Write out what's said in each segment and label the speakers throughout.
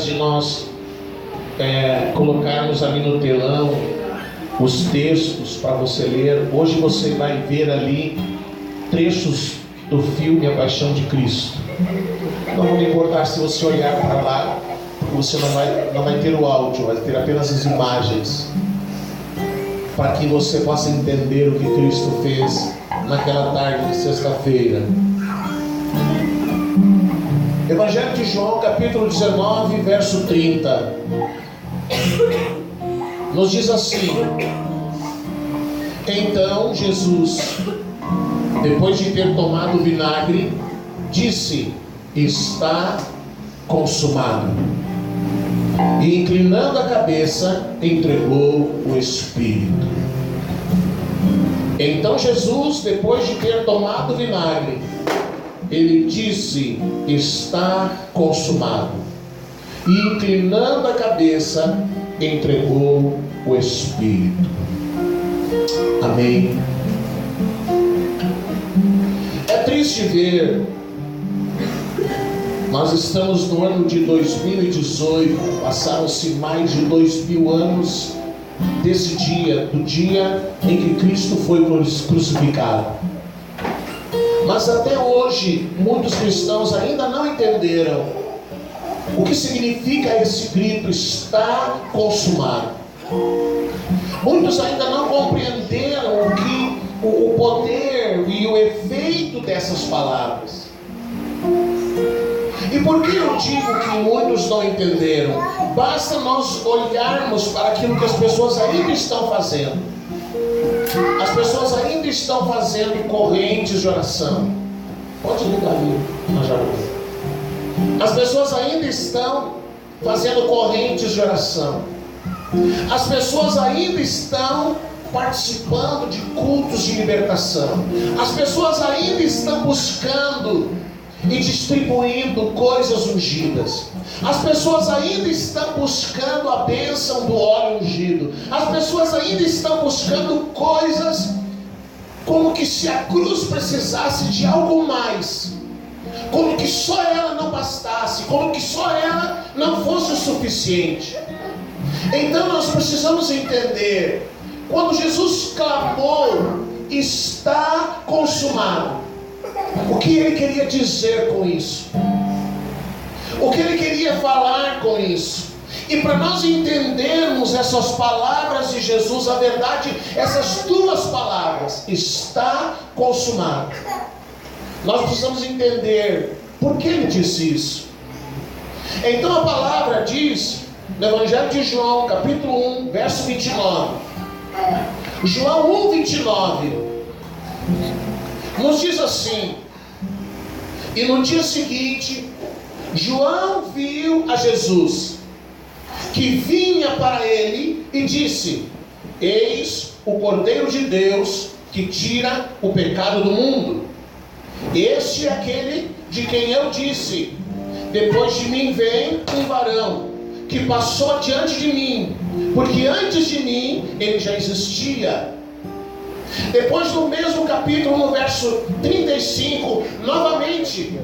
Speaker 1: de nós colocarmos ali no telão os textos para você ler. Hoje você vai ver ali trechos do filme A Paixão de Cristo. Não vou me importar se você olhar para lá, porque você não vai ter o áudio, vai ter apenas as imagens, para que você possa entender o que Cristo fez naquela tarde de sexta-feira. Evangelho de João, capítulo 19, verso 30, nos diz assim: então Jesus, depois de ter tomado o vinagre, disse: está consumado. E inclinando a cabeça, entregou o Espírito. Então Jesus, depois de ter tomado o vinagre, ele disse: está consumado. E inclinando a cabeça, entregou o Espírito. Amém. É triste ver, nós estamos no ano de 2018, passaram-se mais de 2000 anos desse dia, do dia em que Cristo foi crucificado. Mas até hoje, muitos cristãos ainda não entenderam o que significa esse grito: está consumado. Muitos ainda não compreenderam o poder e o efeito dessas palavras. E por que eu digo que muitos não entenderam? Basta nós olharmos para aquilo que as pessoas ainda estão fazendo. As pessoas ainda estão fazendo correntes de oração. Pode ligar ali na janela. As pessoas ainda estão fazendo correntes de oração. As pessoas ainda estão participando de cultos de libertação. As pessoas ainda estão buscando e distribuindo coisas ungidas. As pessoas ainda estão buscando a bênção do óleo ungido. As pessoas ainda estão buscando coisas como que se a cruz precisasse de algo mais, como que só ela não bastasse, como que só ela não fosse o suficiente. Então nós precisamos entender, quando Jesus clamou: está consumado, o que ele queria dizer com isso? O que ele queria falar com isso? E para nós entendermos essas palavras de Jesus, a verdade, essas duas palavras, está consumado, nós precisamos entender por que ele disse isso. Então a palavra diz, no Evangelho de João, capítulo 1, verso 29, João 1, 29, nos diz assim: e no dia seguinte, João viu a Jesus, que vinha para ele, e disse: eis o Cordeiro de Deus, que tira o pecado do mundo. Este é aquele de quem eu disse: depois de mim vem um varão, que passou adiante de mim, porque antes de mim ele já existia. Depois, no mesmo capítulo, no verso 35, novamente,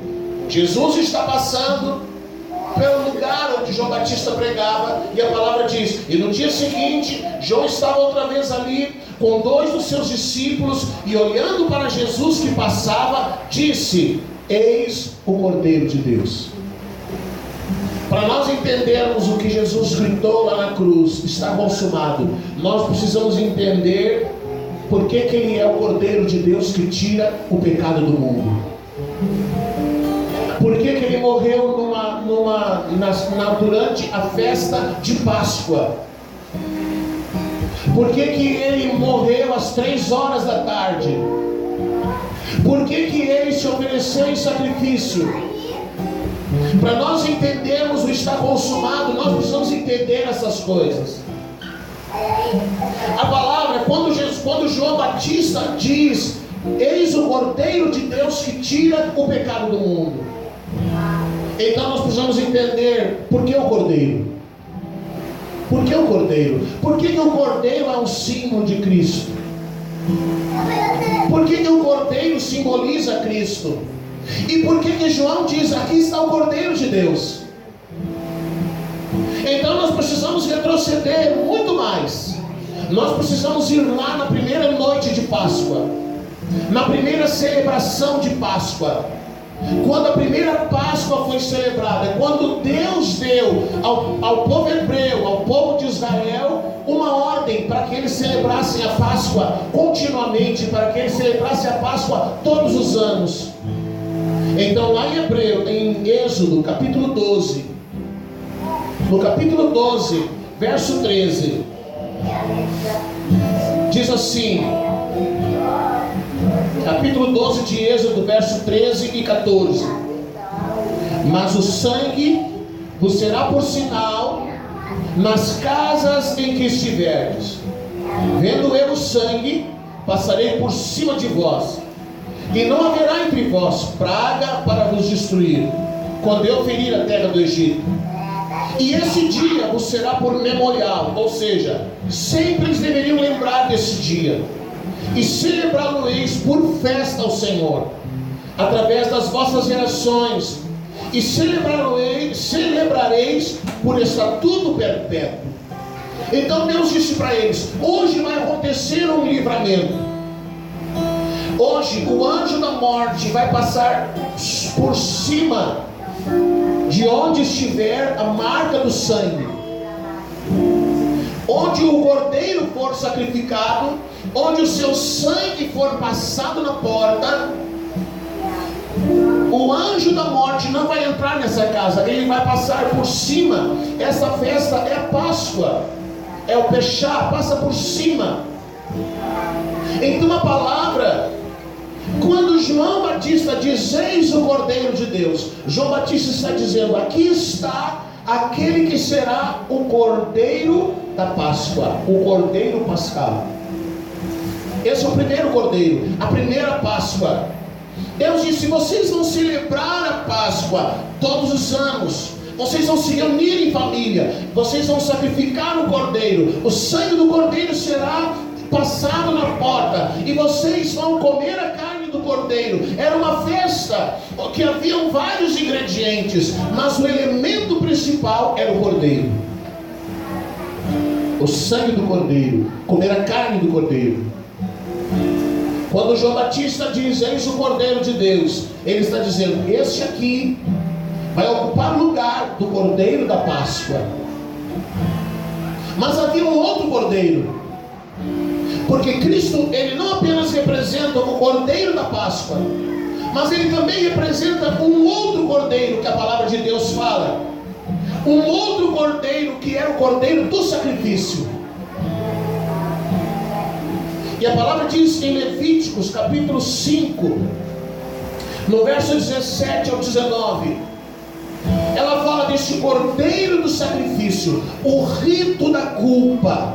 Speaker 1: Jesus está passando pelo lugar onde João Batista pregava, e a palavra diz: e no dia seguinte, João estava outra vez ali, com 2 dos seus discípulos, e olhando para Jesus que passava, disse: eis o Cordeiro de Deus. Para nós entendermos o que Jesus gritou lá na cruz, está consumado, nós precisamos entender por que ele é o Cordeiro de Deus que tira o pecado do mundo. Por que ele morreu durante a festa de Páscoa? Por que ele morreu às 3 horas da tarde? Por que ele se ofereceu em sacrifício? Para nós entendermos o está consumado, nós precisamos entender essas coisas. A palavra, quando João Batista diz: eis o Cordeiro de Deus que tira o pecado do mundo, então nós precisamos entender por que o Cordeiro. Por que o Cordeiro? Por que o Cordeiro é um símbolo de Cristo? Por que o Cordeiro simboliza Cristo? E por que João diz: aqui está o Cordeiro de Deus? Nós precisamos ir lá na primeira noite de Páscoa, na primeira celebração de Páscoa. Quando a primeira Páscoa foi celebrada, quando Deus deu ao povo hebreu, ao povo de Israel, uma ordem para que eles celebrassem a Páscoa continuamente, para que eles celebrassem a Páscoa todos os anos. Então lá em Êxodo capítulo 12, no capítulo 12, verso 13, diz assim, capítulo 12 de Êxodo, verso 13 e 14: mas o sangue vos será por sinal nas casas em que estiverdes. Vendo eu o sangue, passarei por cima de vós, e não haverá entre vós praga para vos destruir, quando eu ferir a terra do Egito. E esse dia vos será por memorial, ou seja, sempre eles deveriam lembrar desse dia, e celebrá-lo-eis por festa ao Senhor, através das vossas gerações, e celebrareis por estatuto perpétuo. Então Deus disse para eles: hoje vai acontecer um livramento. Hoje o anjo da morte vai passar por cima de onde estiver a marca do sangue. Onde o cordeiro for sacrificado, onde o seu sangue for passado na porta, o anjo da morte não vai entrar nessa casa, ele vai passar por cima. Essa festa é a Páscoa, é o Pechá, passa por cima. Então a palavra, quando João Batista diz: eis o Cordeiro de Deus, João Batista está dizendo: aqui está aquele que será o Cordeiro da Páscoa, o Cordeiro Pascal. Esse é o primeiro Cordeiro, a primeira Páscoa. Deus disse: vocês vão celebrar a Páscoa todos os anos, vocês vão se reunir em família, vocês vão sacrificar o Cordeiro, o sangue do Cordeiro será passado na porta, e vocês vão comer a carne do Cordeiro. Era uma festa que haviam vários ingredientes, mas o elemento principal era o Cordeiro, o sangue do Cordeiro, comer a carne do Cordeiro. Quando João Batista diz: eis o Cordeiro de Deus, ele está dizendo: este aqui vai ocupar o lugar do Cordeiro da Páscoa. Mas havia um outro Cordeiro, porque Cristo, ele não apenas representa o Cordeiro da Páscoa, mas ele também representa um outro Cordeiro que a palavra de Deus fala, um outro Cordeiro que era o Cordeiro do sacrifício. E a palavra diz em Levíticos capítulo 5, no verso 17 ao 19, ela fala deste Cordeiro do sacrifício, o rito da culpa.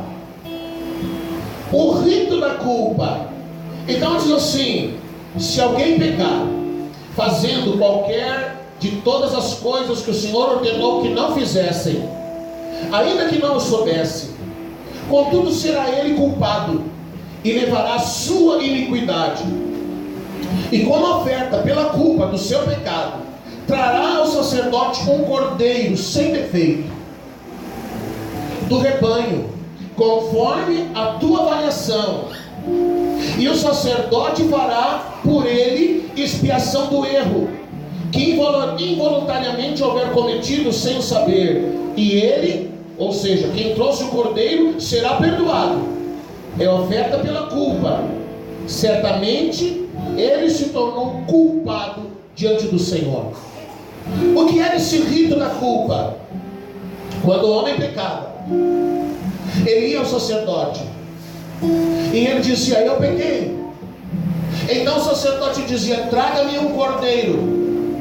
Speaker 1: O rito da culpa. Então diz assim: se alguém pecar fazendo qualquer de todas as coisas que o Senhor ordenou que não fizessem, ainda que não o soubesse, contudo será ele culpado, e levará a sua iniquidade, e como oferta pela culpa do seu pecado, trará ao sacerdote um cordeiro sem defeito do rebanho, conforme a tua avaliação, e o sacerdote fará por ele expiação do erro que involuntariamente houver cometido sem o saber, e ele, ou seja, quem trouxe o cordeiro, será perdoado. É oferta pela culpa. Certamente ele se tornou culpado diante do Senhor. O que era esse rito da culpa? Quando o homem pecava, ele ia ao sacerdote e ele dizia: eu pequei. Então o sacerdote dizia: traga-me um cordeiro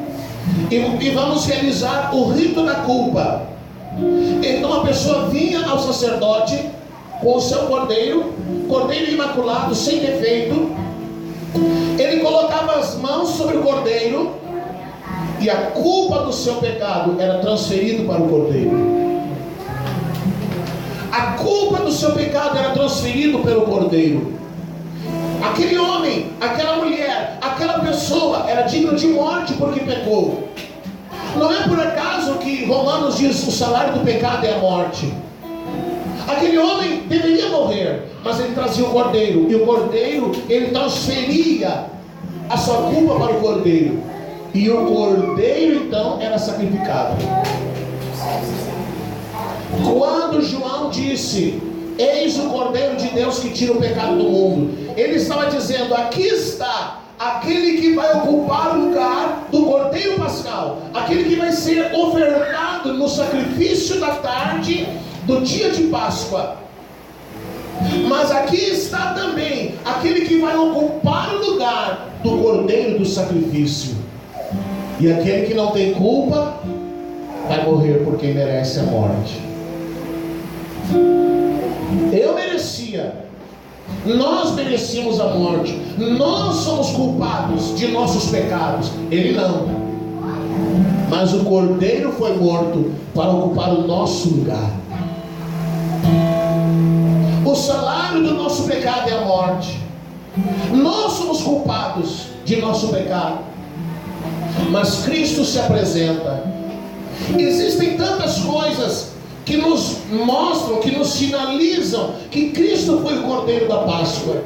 Speaker 1: e vamos realizar o rito da culpa. Então a pessoa vinha ao sacerdote com o seu cordeiro imaculado, sem defeito. Ele colocava as mãos sobre o cordeiro, e a culpa do seu pecado era transferida para o cordeiro. A culpa do seu pecado era transferida pelo cordeiro. Aquele homem, aquela mulher, aquela pessoa era digno de morte porque pecou. Não é por acaso que Romanos diz: o salário do pecado é a morte. Aquele homem deveria morrer, mas ele trazia o cordeiro, e o cordeiro, ele transferia a sua culpa para o cordeiro, e o cordeiro então era sacrificado. Quando João disse: eis o Cordeiro de Deus que tira o pecado do mundo, ele estava dizendo: aqui está aquele que vai ocupar o lugar do Cordeiro Pascal, aquele que vai ser ofertado no sacrifício da tarde do dia de Páscoa. Mas aqui está também aquele que vai ocupar o lugar do Cordeiro do sacrifício, e aquele que não tem culpa vai morrer porque merece a morte. Eu merecia, nós merecíamos a morte, nós somos culpados de nossos pecados, ele não. Mas o Cordeiro foi morto para ocupar o nosso lugar. O salário do nosso pecado é a morte. Nós somos culpados de nosso pecado, mas Cristo se apresenta. Existem tantas coisas que nos mostram, que nos sinalizam que Cristo foi o Cordeiro da Páscoa.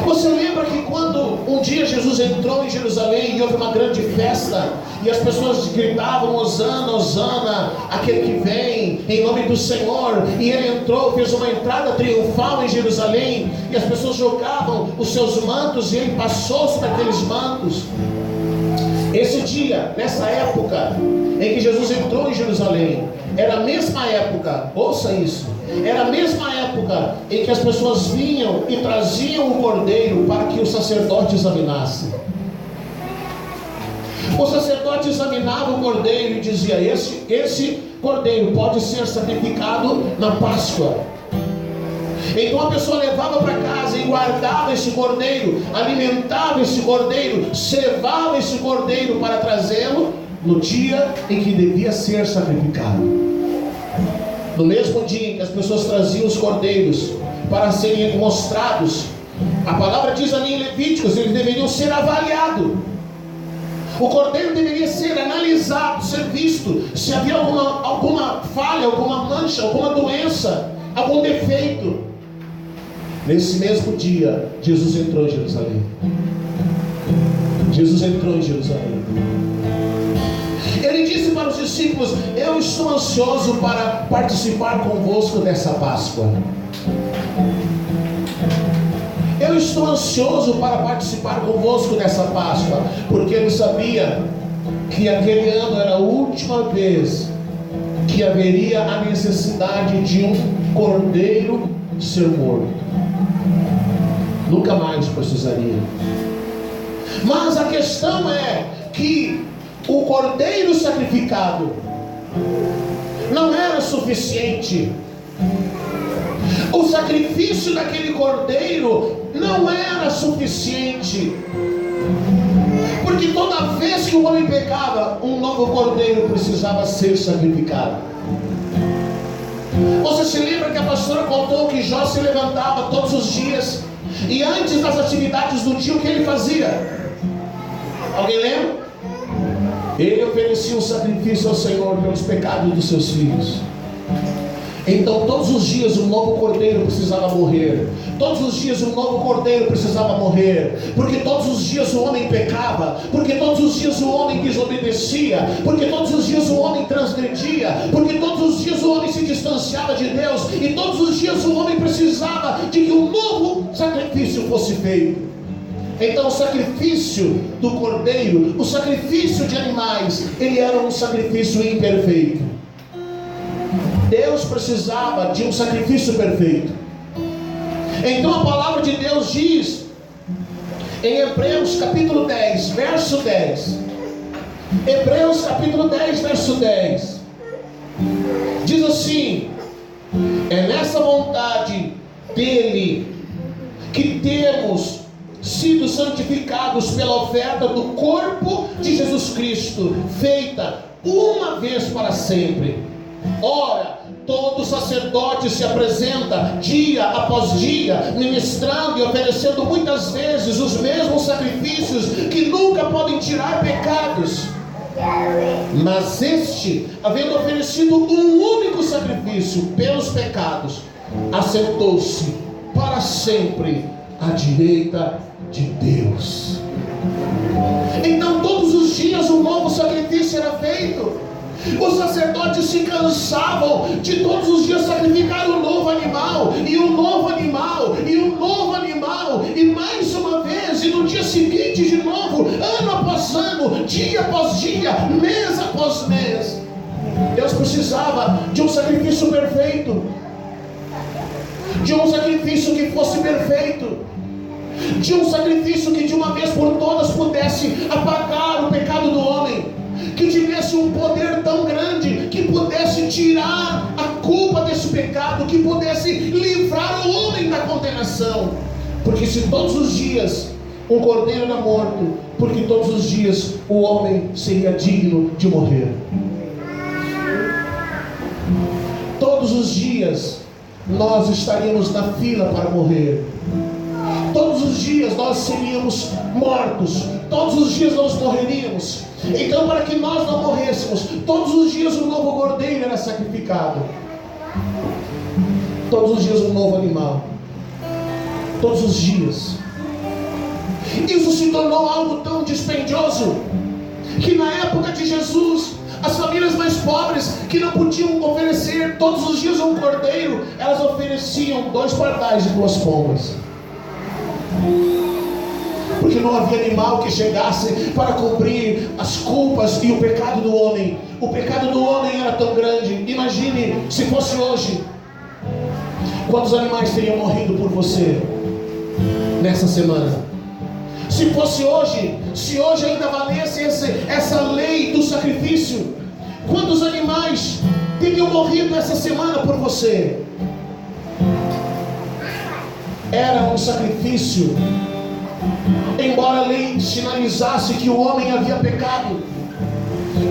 Speaker 1: Você lembra que quando um dia Jesus entrou em Jerusalém e houve uma grande festa, e as pessoas gritavam: Hosana, Hosana, aquele que vem em nome do Senhor, e ele entrou, fez uma entrada triunfal em Jerusalém, e as pessoas jogavam os seus mantos, e ele passou sobre aqueles mantos. Esse dia, nessa época em que Jesus entrou em Jerusalém, era a mesma época, ouça isso, era a mesma época em que as pessoas vinham e traziam o cordeiro para que o sacerdote examinasse. O sacerdote examinava o cordeiro e dizia: esse cordeiro pode ser sacrificado na Páscoa. Então a pessoa levava para casa e guardava esse cordeiro, alimentava esse cordeiro, cevava esse cordeiro para trazê-lo no dia em que devia ser sacrificado. No mesmo dia em que as pessoas traziam os cordeiros para serem mostrados, a palavra diz ali em Levíticos, eles deveriam ser avaliados. O cordeiro deveria ser analisado, ser visto, se havia alguma falha, alguma mancha, alguma doença, algum defeito. Nesse mesmo dia, Jesus entrou em Jerusalém. Jesus entrou em Jerusalém. Ele disse para os discípulos: eu estou ansioso para participar convosco dessa Páscoa. Eu estou ansioso para participar convosco dessa Páscoa, porque ele sabia que aquele ano era a última vez que haveria a necessidade de um cordeiro ser morto. Nunca mais precisaria. Mas a questão é que o cordeiro sacrificado não era suficiente. O sacrifício daquele cordeiro não era suficiente, porque toda vez que o homem pecava, um novo cordeiro precisava ser sacrificado. Você se lembra que a pastora contou que Jó se levantava todos os dias, e antes das atividades do dia, o que ele fazia? Alguém lembra? Ele oferecia um sacrifício ao Senhor pelos pecados dos seus filhos. Então todos os dias um novo cordeiro precisava morrer. Todos os dias um novo cordeiro precisava morrer. Porque todos os dias o homem pecava. Porque todos os dias o homem desobedecia. Porque todos os dias o homem transgredia. Porque todos os dias o homem se distanciava de Deus. E todos os dias o homem precisava de que um novo sacrifício fosse feito. Então o sacrifício do cordeiro, o sacrifício de animais, ele era um sacrifício imperfeito. Deus precisava de um sacrifício perfeito. Então a palavra de Deus diz em Hebreus capítulo 10, verso 10. Hebreus capítulo 10, verso 10. Diz assim: é nessa vontade dele que temos sido santificados pela oferta do corpo de Jesus Cristo, feita uma vez para sempre. Ora, todo sacerdote se apresenta dia após dia, ministrando e oferecendo muitas vezes os mesmos sacrifícios que nunca podem tirar pecados. Mas este, havendo oferecido um único sacrifício pelos pecados, assentou-se para sempre à direita de Deus. Então todos os dias um novo sacrifício era feito. Os sacerdotes se cansavam de todos os dias sacrificar um novo animal, e um novo animal, e um novo animal, e mais uma vez, e no dia seguinte de novo, ano após ano, dia após dia, mês após mês. Deus precisava de um sacrifício perfeito, de um sacrifício que fosse perfeito, de um sacrifício que de uma vez por todas pudesse apagar o pecado do homem, que tivesse um poder tão grande que pudesse tirar a culpa desse pecado, que pudesse livrar o homem da condenação. Porque se todos os dias um cordeiro era morto, porque todos os dias o homem seria digno de morrer. Todos os dias nós estaríamos na fila para morrer. Todos os dias nós seríamos mortos. Todos os dias nós morreríamos. Então, para que nós não morrêssemos, todos os dias um novo cordeiro era sacrificado. Todos os dias um novo animal. Todos os dias. Isso se tornou algo tão dispendioso que na época de Jesus, as famílias mais pobres, que não podiam oferecer todos os dias um cordeiro, elas ofereciam 2 pardais e 2 pombas. Porque não havia animal que chegasse para cobrir as culpas e o pecado do homem. O pecado do homem era tão grande. Imagine se fosse hoje. Quantos animais teriam morrido por você nessa semana? Se fosse hoje, se hoje ainda valesse essa lei do sacrifício, quantos animais teriam morrido essa semana por você? Era um sacrifício. Embora a lei sinalizasse que o homem havia pecado,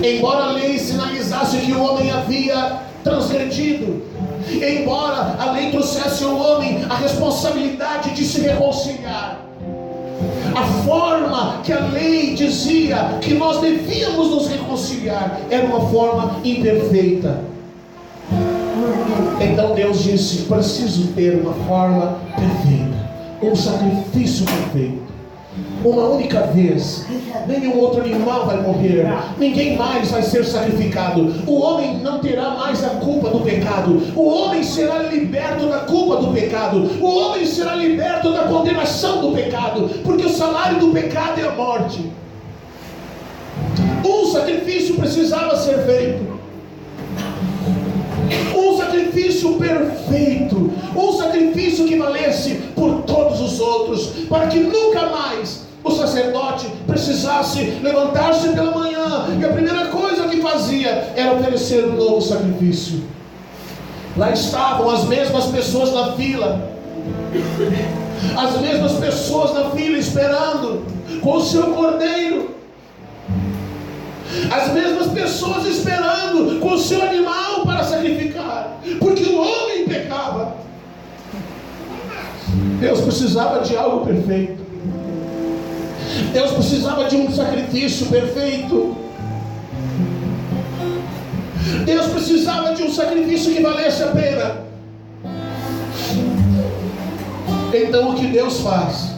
Speaker 1: embora a lei sinalizasse que o homem havia transgredido, embora a lei trouxesse ao homem a responsabilidade de se reconciliar, a forma que a lei dizia que nós devíamos nos reconciliar era uma forma imperfeita. Então Deus disse: preciso ter uma forma perfeita, um sacrifício perfeito. Uma única vez, nenhum outro animal vai morrer, ninguém mais vai ser sacrificado. O homem não terá mais a culpa do pecado. O homem será liberto da culpa do pecado. O homem será liberto da condenação do pecado, porque o salário do pecado é a morte. Um sacrifício precisava ser feito, um sacrifício perfeito, um sacrifício que valesse por todos os outros, para que nunca mais o sacerdote precisasse levantar-se pela manhã e a primeira coisa que fazia era oferecer um novo sacrifício. Lá estavam as mesmas pessoas na fila, as mesmas pessoas na fila esperando com o seu cordeiro, as mesmas pessoas esperando com o seu animal para sacrificar, porque o homem pecava. Deus precisava de algo perfeito. Deus precisava de um sacrifício perfeito. Deus precisava de um sacrifício que valesse a pena. Então o que Deus faz?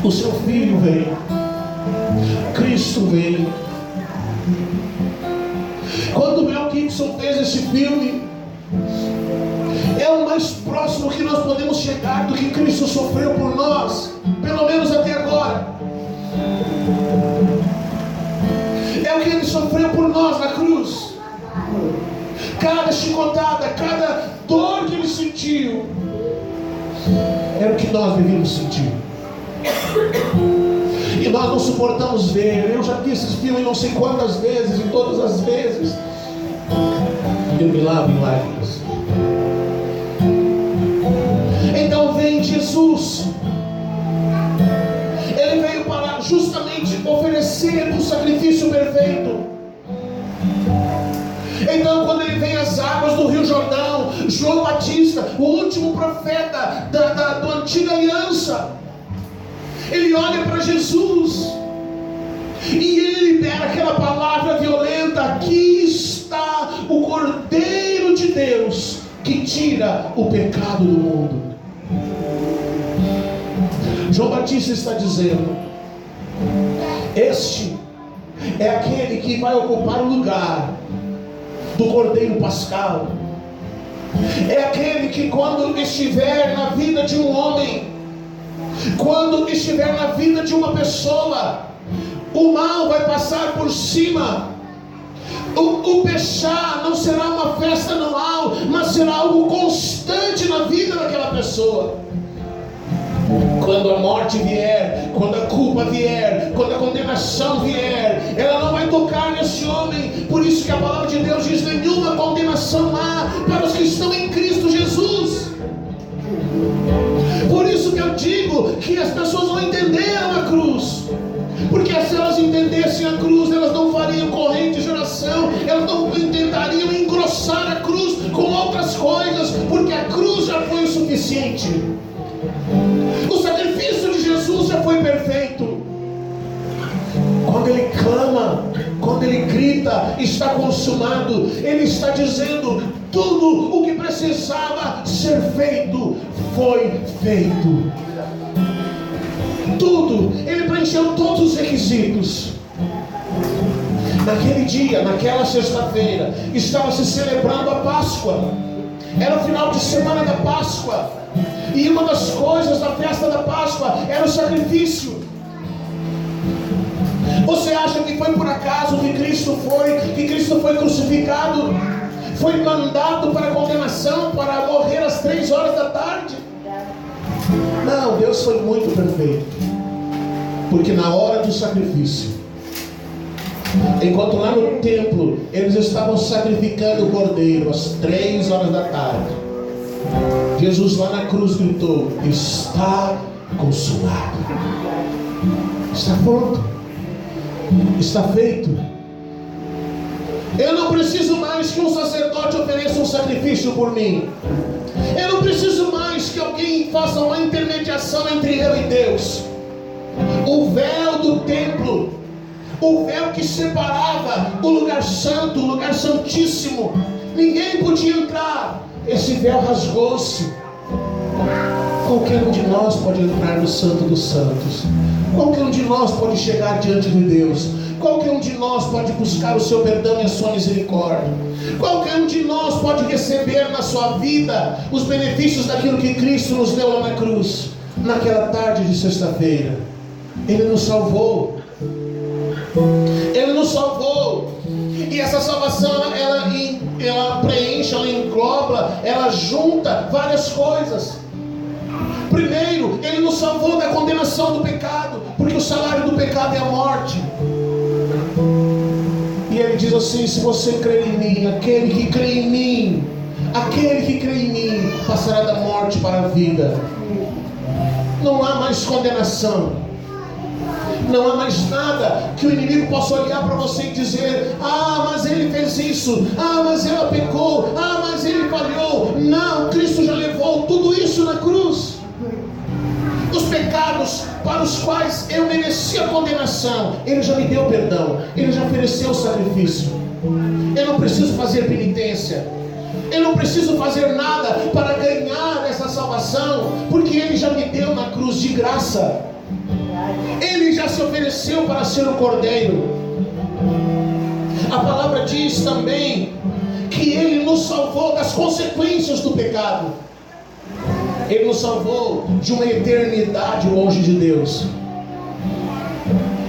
Speaker 1: O seu filho veio, Cristo veio. Quando o Mel Gibson fez esse filme, é o mais próximo que nós podemos chegar do que Cristo sofreu por nós, pelo menos até agora. É o que Ele sofreu por nós na cruz. Cada chicotada, cada dor que Ele sentiu, era o que nós devíamos sentir. E nós não suportamos ver. Eu já vi esse filme não sei quantas vezes, e todas as vezes eu me lavo em lágrimas. Então vem Jesus. Ele veio para justamente oferecer um sacrifício perfeito. Então quando ele vem às águas do Rio Jordão, João Batista, o último profeta da antiga aliança, ele olha para Jesus E ele libera aquela palavra violenta: aqui está o Cordeiro de Deus que tira o pecado do mundo. João Batista está dizendo: este é aquele que vai ocupar o lugar do Cordeiro Pascal. É aquele que, quando estiver na vida de um homem, quando estiver na vida de uma pessoa, o mal vai passar por cima. O pechá não será uma festa anual, mas será algo constante na vida daquela pessoa. Quando a morte vier, quando a culpa vier, quando a condenação vier, ela não vai tocar nesse homem. Por isso que a palavra de Deus diz: nenhuma condenação há para os que estão em Cristo Jesus. Por isso que eu digo que as pessoas não entenderam a cruz, porque se elas entendessem a cruz, elas não fariam corrente de oração, elas não tentariam engrossar a cruz com outras coisas, porque a cruz já foi o suficiente. O sacrifício de Jesus já foi perfeito. Quando ele clama, quando ele grita, está consumado, ele está dizendo: tudo o que precisava ser feito foi feito. Tudo, ele preencheu todos os requisitos. Naquele dia, naquela sexta-feira, estava se celebrando a Páscoa. Era o final de semana da Páscoa. E uma das coisas da festa da Páscoa era o sacrifício. Você acha que foi por acaso que Cristo foi crucificado? Foi mandado para a condenação, para morrer às 3 horas da tarde? Não, Deus foi muito perfeito. Porque na hora do sacrifício, enquanto lá no templo eles estavam sacrificando o cordeiro às 3 horas da tarde, Jesus lá na cruz gritou: está consumado. Está pronto. Está feito. Eu não preciso mais que um sacerdote ofereça um sacrifício por mim. Eu não preciso mais que alguém faça uma intermediação entre eu e Deus. O véu do templo, o véu que separava o lugar santo, o lugar santíssimo, ninguém podia entrar. Esse véu rasgou-se. Qualquer um de nós pode entrar no Santo dos Santos. Qualquer um de nós pode chegar diante de Deus. Qualquer um de nós pode buscar o seu perdão e a sua misericórdia. Qualquer um de nós pode receber na sua vida os benefícios daquilo que Cristo nos deu lá na cruz, naquela tarde de sexta-feira. Ele nos salvou. Ele nos salvou. E essa salvação, ela preenche, ela engloba, ela junta várias coisas. Primeiro, ele nos salvou da condenação do pecado, porque o salário do pecado é a morte. E ele diz assim: se você crer em mim, aquele que crê em mim passará da morte para a vida. Não há mais condenação. Não há mais nada que o inimigo possa olhar para você e dizer: ah, mas ele fez isso, ah, mas ela pecou, ah, mas ele falhou. Não, Cristo já levou tudo isso na cruz. Os pecados para os quais eu merecia condenação, Ele já me deu perdão. Ele já ofereceu o sacrifício. Eu não preciso fazer penitência. Eu não preciso fazer nada para ganhar essa salvação, porque Ele já me deu na cruz de graça. Ele já se ofereceu para ser o Cordeiro. A palavra diz também que Ele nos salvou das consequências do pecado. Ele nos salvou de uma eternidade longe de Deus.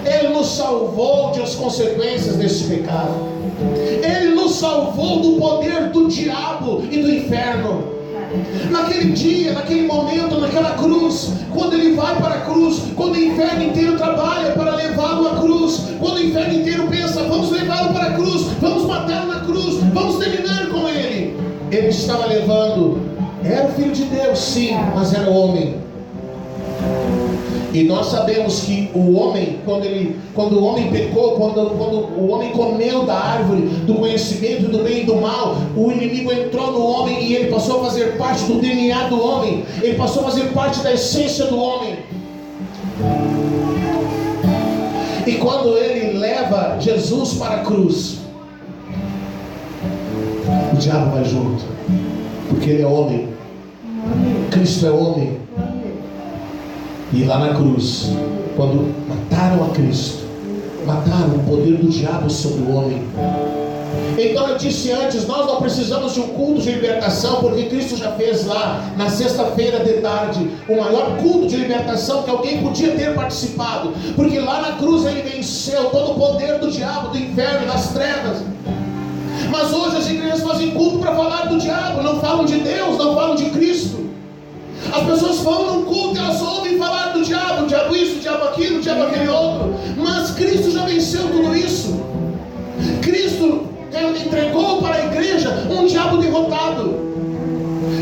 Speaker 1: Ele nos salvou das consequências desse pecado. Ele nos salvou do poder do diabo e do inferno. Naquele dia, naquele momento, naquela cruz, quando ele vai para a cruz, quando o inferno inteiro trabalha para levá-lo à cruz, quando o inferno inteiro pensa: vamos levá-lo para a cruz, vamos matá-lo na cruz, vamos terminar com ele, ele estava levando. Era o Filho de Deus, sim, mas era homem. E nós sabemos que o homem, quando o homem pecou, quando o homem comeu da árvore do conhecimento do bem e do mal, o inimigo entrou no homem e ele passou a fazer parte do DNA do homem. Ele passou a fazer parte da essência do homem. E quando ele leva Jesus para a cruz, o diabo vai junto, porque ele é homem. Cristo é homem. E lá na cruz, quando mataram a Cristo, mataram o poder do diabo sobre o homem. Então eu disse antes, nós não precisamos de um culto de libertação, porque Cristo já fez lá na sexta-feira de tarde o maior culto de libertação que alguém podia ter participado, porque lá na cruz ele venceu todo o poder do diabo, do inferno, das trevas. Mas hoje as igrejas fazem culto para falar do diabo, não falam de Deus, não falam de Cristo. As pessoas falam num culto, elas só ouvem falar do diabo isso, diabo aquilo, diabo aquele outro. Mas Cristo já venceu tudo isso. Cristo entregou para a igreja um diabo derrotado.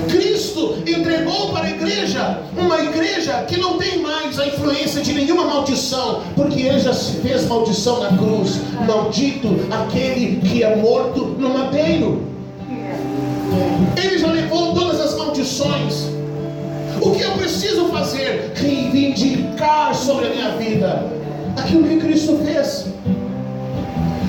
Speaker 1: Cristo entregou para a igreja uma igreja que não tem mais a influência de nenhuma maldição, porque ele já se fez maldição na cruz. Maldito aquele que é morto no madeiro. Ele já levou todas as maldições. O que eu preciso fazer? Reivindicar sobre a minha vida aquilo que Cristo fez.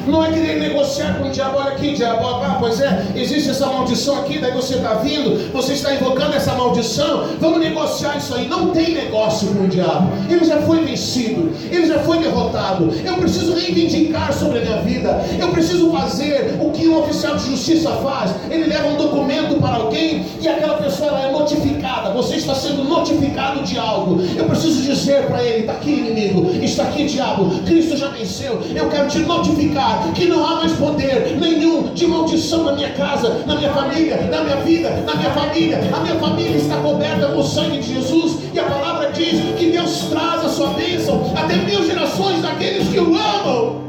Speaker 1: Não é querer negociar com o diabo. Olha aqui, diabo, pois é, existe essa maldição aqui, daí você está vindo, você está invocando essa maldição, vamos negociar isso aí. Não tem negócio com o diabo. Ele já foi vencido, ele já foi derrotado. Eu preciso reivindicar sobre a minha vida. Eu preciso fazer o que um oficial de justiça faz. Ele leva um documento para alguém e aquela pessoa ela é notificada. Você está sendo notificado de algo. Eu preciso dizer para ele: está aqui, inimigo, está aqui, diabo, Cristo já venceu. Eu quero te notificar que não há mais poder nenhum de maldição na minha casa, na minha família, na minha vida, na minha família. A minha família está coberta com o sangue de Jesus, e a palavra diz que Deus traz a sua bênção até 1000 gerações daqueles que o amam.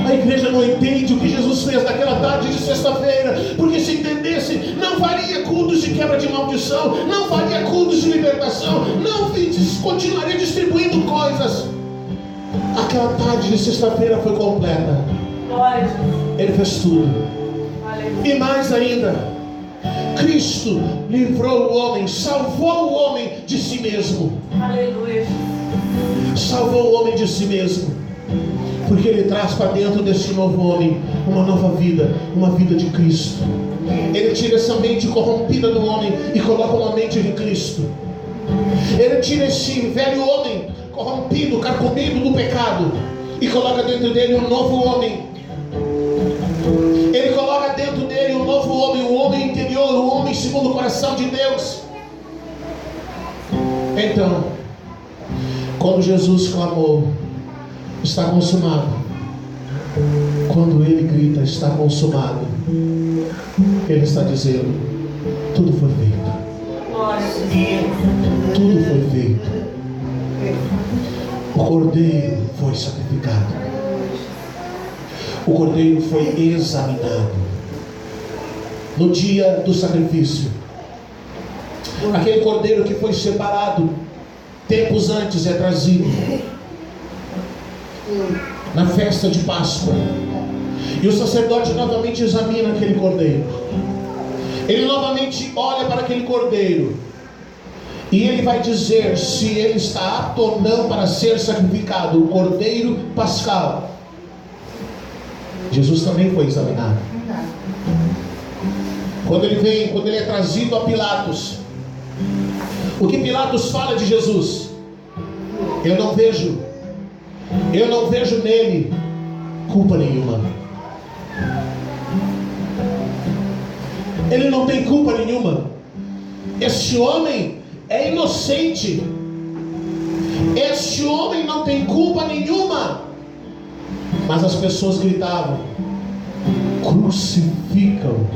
Speaker 1: A igreja não entende o que Jesus fez naquela tarde de sexta-feira, porque se entendesse, não faria cultos de quebra de maldição, não faria cultos de libertação, não continuaria distribuindo coisas. Aquela tarde de sexta-feira foi completa. Ele fez tudo. E mais ainda, Cristo livrou o homem, salvou o homem de si mesmo. Aleluia. Salvou o homem de si mesmo, porque ele traz para dentro desse novo homem uma nova vida, uma vida de Cristo. Ele tira essa mente corrompida do homem e coloca uma mente de Cristo. Ele tira esse velho homem corrompido, carcomido do pecado, e coloca dentro dele um novo homem. Ele coloca dentro dele um novo homem, um homem interior, um homem segundo o coração de Deus. Então, quando Jesus clamou: está consumado, quando ele grita: está consumado, ele está dizendo: tudo foi feito. Tudo foi feito. O cordeiro foi sacrificado. O cordeiro foi examinado. No dia do sacrifício, aquele cordeiro que foi separado tempos antes é trazido na festa de Páscoa, e o sacerdote novamente examina aquele cordeiro. Ele novamente olha para aquele cordeiro e ele vai dizer se ele está apto ou não para ser sacrificado, o cordeiro pascal. Jesus também foi examinado. Quando ele é trazido a Pilatos, o que Pilatos fala de Jesus? Eu não vejo nele culpa nenhuma. Ele não tem culpa nenhuma. Este homem é inocente. Este homem não tem culpa nenhuma. Mas as pessoas gritavam: crucificam,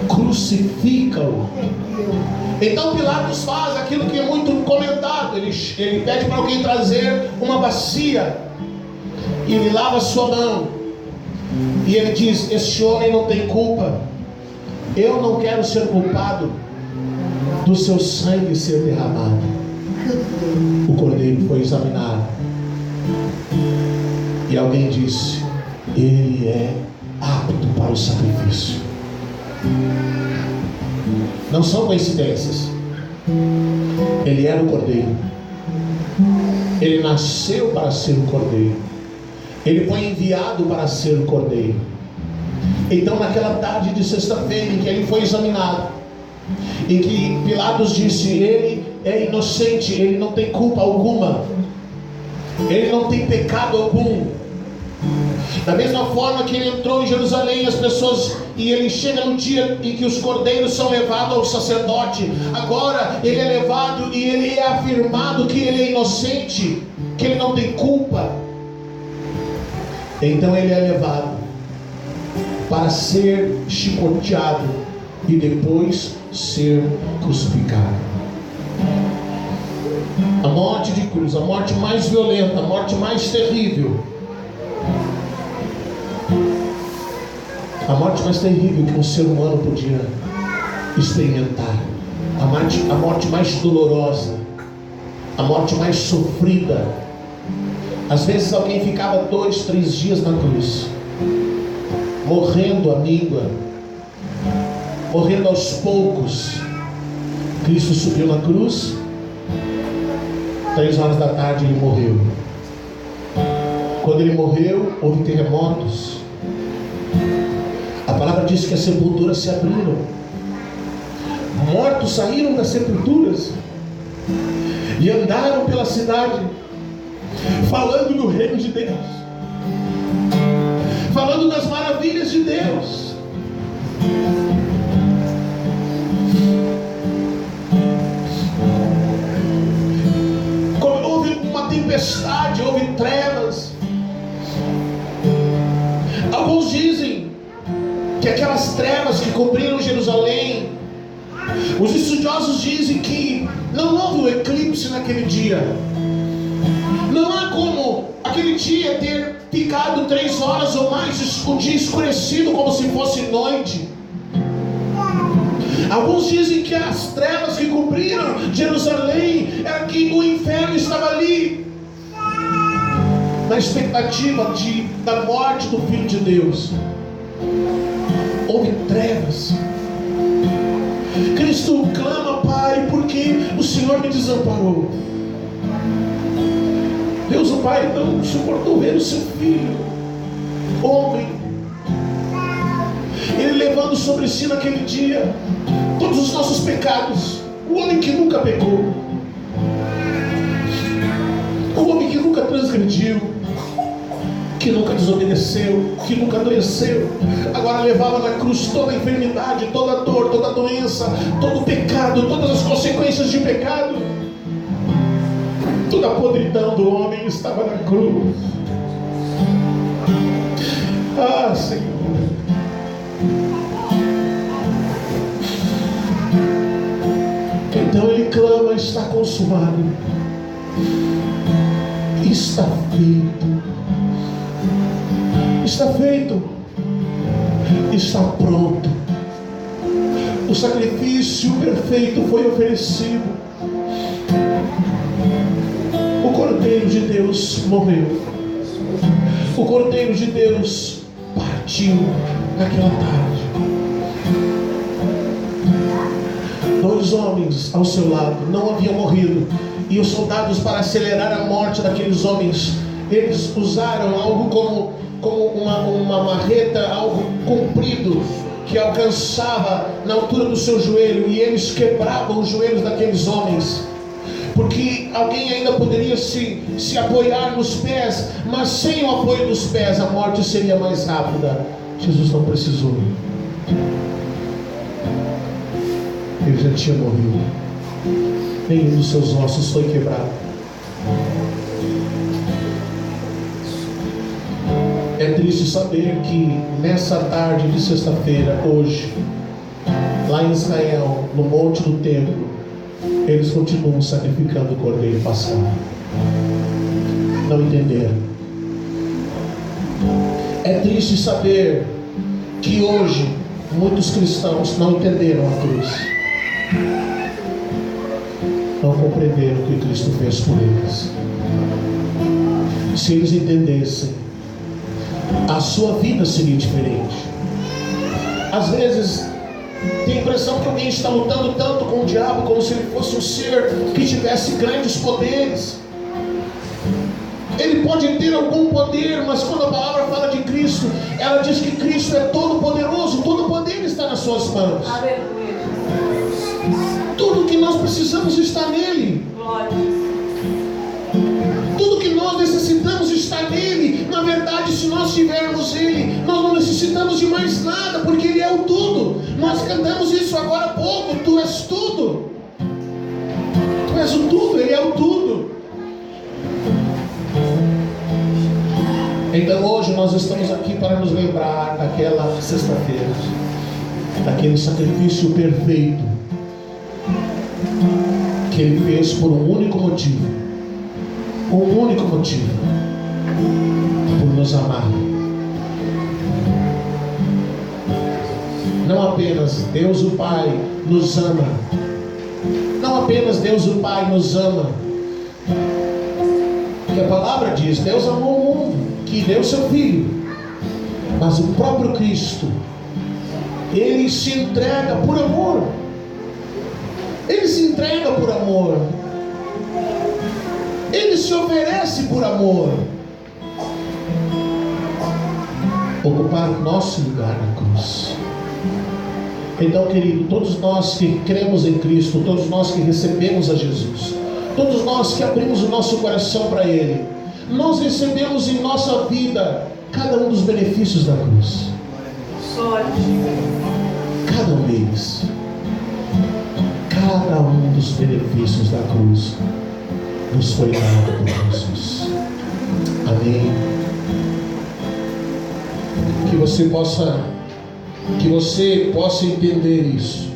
Speaker 1: crucificam. Então Pilatos faz aquilo que é muito comentado. Ele pede para alguém trazer uma bacia, e ele lava a sua mão, e ele diz: este homem não tem culpa. Eu não quero ser culpado do seu sangue ser derramado. O cordeiro foi examinado, e alguém disse: ele é apto para o sacrifício. Não são coincidências. Ele era o cordeiro. Ele nasceu para ser o Cordeiro. Ele foi enviado para ser o Cordeiro. Então naquela tarde de sexta-feira em que ele foi examinado, em que Pilatos disse: ele é inocente, ele não tem culpa alguma, ele não tem pecado algum. Da mesma forma que ele entrou em Jerusalém, as pessoas, e ele chega no dia em que os cordeiros são levados ao sacerdote, agora ele é levado e ele é afirmado que ele é inocente, que ele não tem culpa. Então ele é levado para ser chicoteado e depois ser crucificado. A morte de cruz, a morte mais violenta, a morte mais terrível, a morte mais terrível que um ser humano podia experimentar, a morte mais dolorosa, a morte mais sofrida. Às vezes alguém ficava 2, 3 dias na cruz, morrendo à míngua, morrendo aos poucos. Cristo subiu na cruz, 3 horas da tarde ele morreu. Quando ele morreu, houve terremotos. A palavra diz que as sepulturas se abriram, mortos saíram das sepulturas e andaram pela cidade, falando do reino de Deus, falando das maravilhas de Deus. Como houve uma tempestade, houve trevas. Alguns dizem que aquelas trevas que cobriram Jerusalém, os estudiosos dizem que não houve um eclipse naquele dia. Não há como aquele dia ter ficado 3 horas ou mais, o dia escurecido como se fosse noite. Alguns dizem que as trevas que cobriram Jerusalém era que o inferno estava ali, na expectativa da morte do Filho de Deus. Houve trevas. Cristo clama: Pai, porque o Senhor me desamparou. Deus o Pai não suportou ver o seu filho, homem, ele levando sobre si naquele dia todos os nossos pecados. O homem que nunca pecou, o homem que nunca transgrediu, que nunca desobedeceu, que nunca adoeceu, agora levava na cruz toda a enfermidade, toda a dor, toda a doença, todo o pecado, todas as consequências de pecado. Toda a podridão do homem estava na cruz. Ah, Senhor. Então ele clama: está consumado, está feito, está feito, está pronto. O sacrifício perfeito foi oferecido. O Cordeiro de Deus morreu. O Cordeiro de Deus partiu naquela tarde. 2 homens ao seu lado não haviam morrido, e os soldados, para acelerar a morte daqueles homens, eles usaram algo como uma marreta, algo comprido, que alcançava na altura do seu joelho, e eles quebravam os joelhos daqueles homens, porque alguém ainda poderia se apoiar nos pés, mas sem o apoio dos pés a morte seria mais rápida. Jesus não precisou, ele já tinha morrido, nenhum dos seus ossos foi quebrado. É triste saber que nessa tarde de sexta-feira, hoje, lá em Israel, no monte do templo, eles continuam sacrificando o cordeiro pascal. Não entenderam. É triste saber que hoje muitos cristãos não entenderam a cruz, não compreenderam o que Cristo fez por eles. Se eles entendessem, a sua vida seria diferente. Às vezes tem a impressão que alguém está lutando tanto com o diabo como se ele fosse um ser que tivesse grandes poderes. Ele pode ter algum poder, mas quando a palavra fala de Cristo, ela diz que Cristo é todo poderoso, todo poder está nas suas mãos.
Speaker 2: Aleluia.
Speaker 1: Tudo que nós precisamos está nele.
Speaker 2: Glória.
Speaker 1: Tudo que nós necessitamos está nele. Na verdade, se nós tivermos ele, nós não necessitamos de mais nada, porque ele é o tudo. Nós cantamos isso agora há pouco. Tu és tudo. Tu és o tudo, ele é o tudo. Então hoje nós estamos aqui para nos lembrar daquela sexta-feira, daquele sacrifício perfeito que ele fez por um único motivo, por nos amar. Não apenas Deus o Pai nos ama, não apenas Deus o Pai nos ama, que a palavra diz, Deus amou o mundo, que deu seu Filho, mas o próprio Cristo, ele se entrega por amor. Ele se entrega por amor. Ele se oferece por amor. Ocupar o nosso lugar na cruz. Então, querido, todos nós que cremos em Cristo, todos nós que recebemos a Jesus, todos nós que abrimos o nosso coração para Ele, nós recebemos em nossa vida cada um dos benefícios da cruz. Cada um deles. Cada um dos benefícios da cruz nos foi dado por Jesus. Amém. Que você possa entender isso.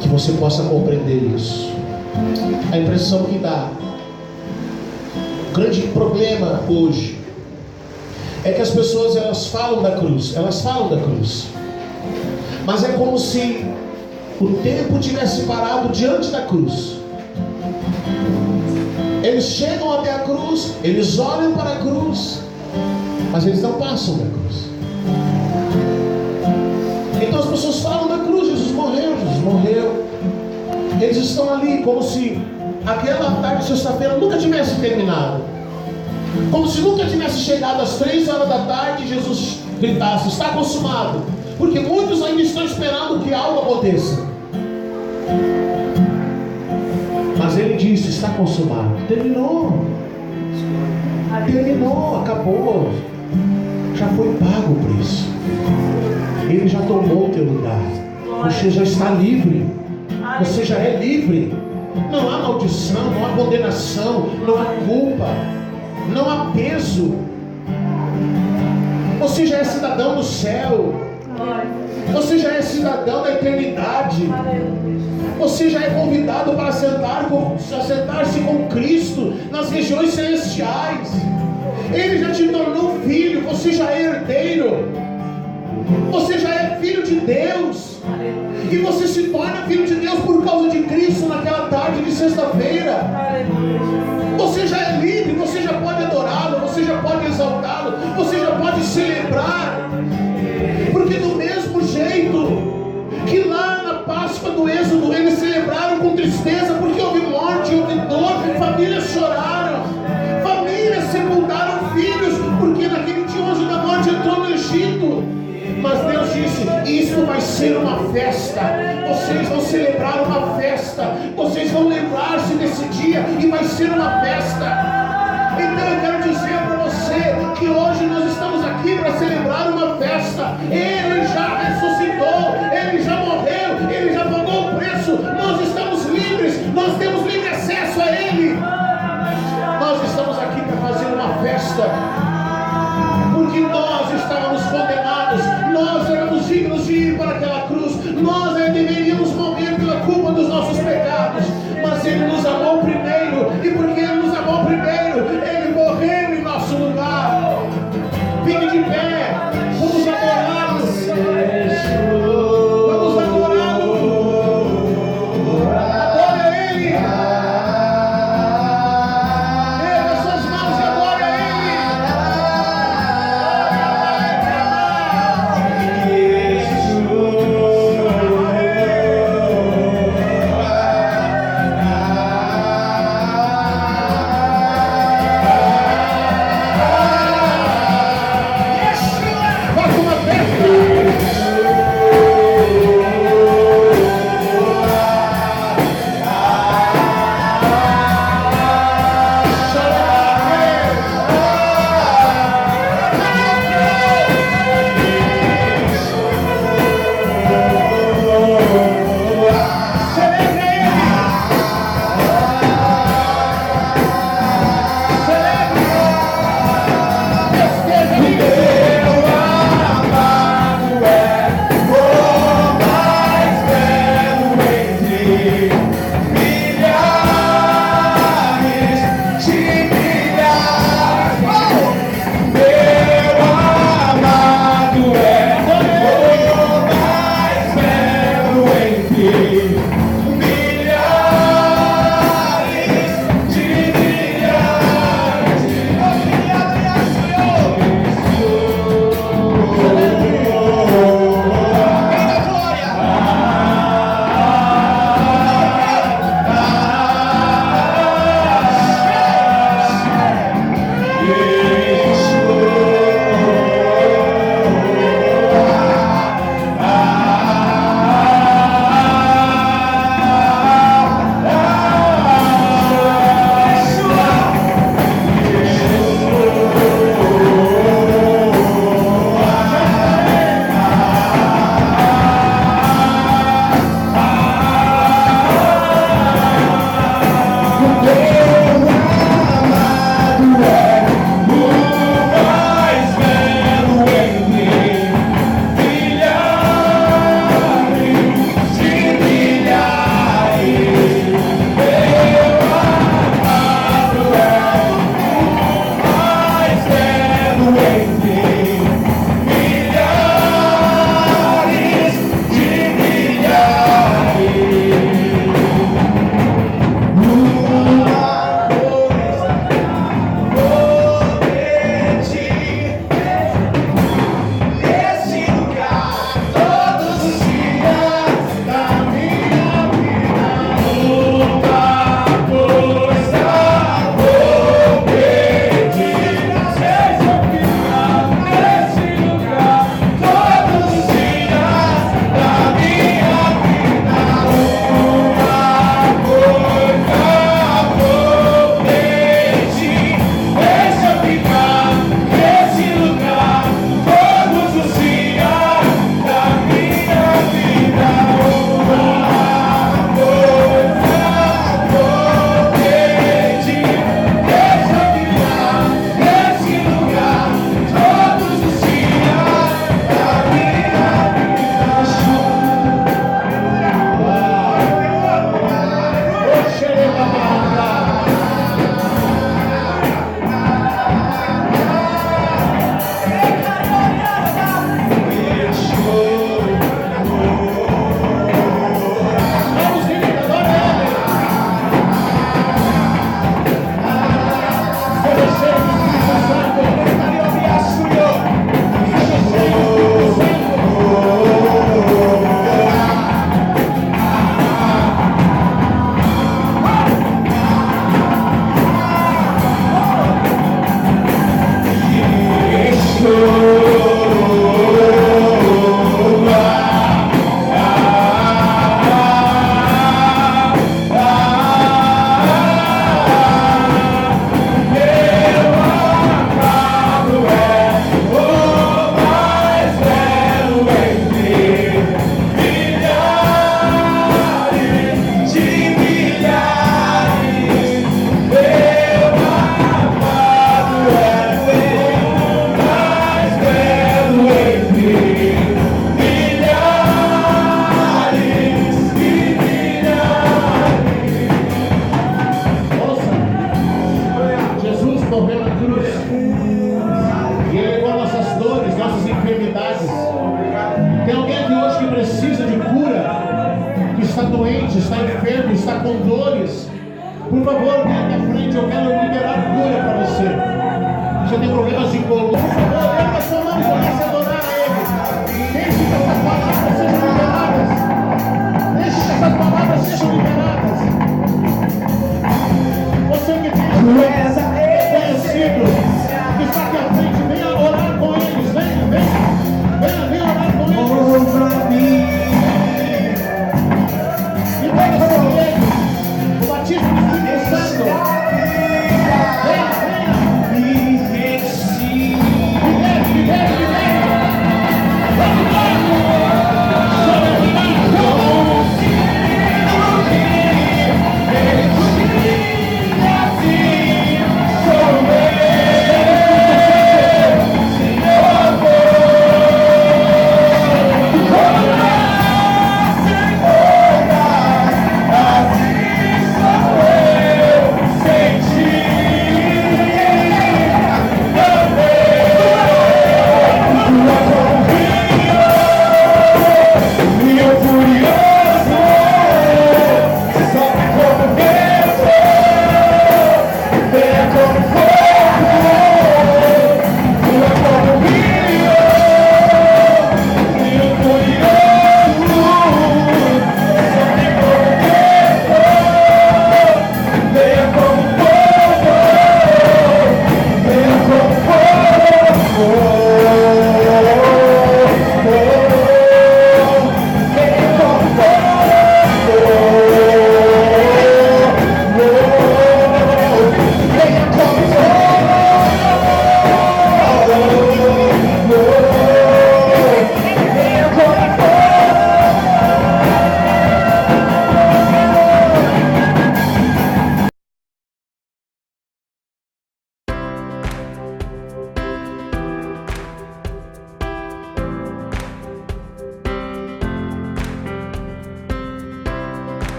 Speaker 1: Que você possa compreender isso. A impressão que dá, o grande problema hoje é que as pessoas elas falam da cruz, mas é como se o tempo tivesse parado diante da cruz. Eles chegam até a cruz, eles olham para a cruz, mas eles não passam da cruz. Então as pessoas falam da cruz, Jesus morreu. Eles estão ali como se aquela tarde de sexta-feira nunca tivesse terminado, como se nunca tivesse chegado às 3 horas da tarde e Jesus gritasse, está consumado, porque muitos ainda estão esperando que algo aconteça. Mas ele disse, está consumado. Terminou, acabou, já foi pago o preço. Ele já tomou o teu lugar. Você já está livre. Você já é livre. Não há maldição, não há condenação, não há culpa, não há peso. Você já é cidadão do céu. Você já é cidadão da eternidade. Você já é convidado para sentar-se com Cristo nas regiões celestiais. Ele já te tornou filho. Você já é herdeiro. Você já é filho de Deus. E você se torna filho de Deus por causa de Cristo naquela tarde de sexta-feira. Você já é livre, você já pode adorá-lo, você já pode exaltá-lo, você já pode celebrar. Porque do mesmo jeito que lá na Páscoa do Êxodo eles celebraram com tristeza, porque houve morte, houve dor, famílias choraram, famílias sepultaram filhos, porque naquele dia o anjo da morte entrou no Egito. Mas Deus disse, isso vai ser uma festa. Vocês vão celebrar uma festa. Vocês vão lembrar-se desse dia e vai ser uma festa. Então eu quero dizer para você que hoje nós estamos aqui para celebrar uma festa. Ele já ressuscitou, Ele já morreu, Ele já pagou o preço. Nós estamos livres, nós temos livre acesso a Ele. Nós estamos aqui para fazer uma festa, porque nós estávamos condenados, nós éramos dignos de ir para aquela cruz, nós deveríamos morrer pela culpa dos nossos pecados, mas Ele nos amou primeiro, e porque Ele nos amou primeiro, Ele morreu em nosso lugar. Fique de pé, vamos adorá-lo, doente, está enfermo, está com dores, por favor, venha à frente, eu quero liberar cura para você. Você tem problemas de coluna.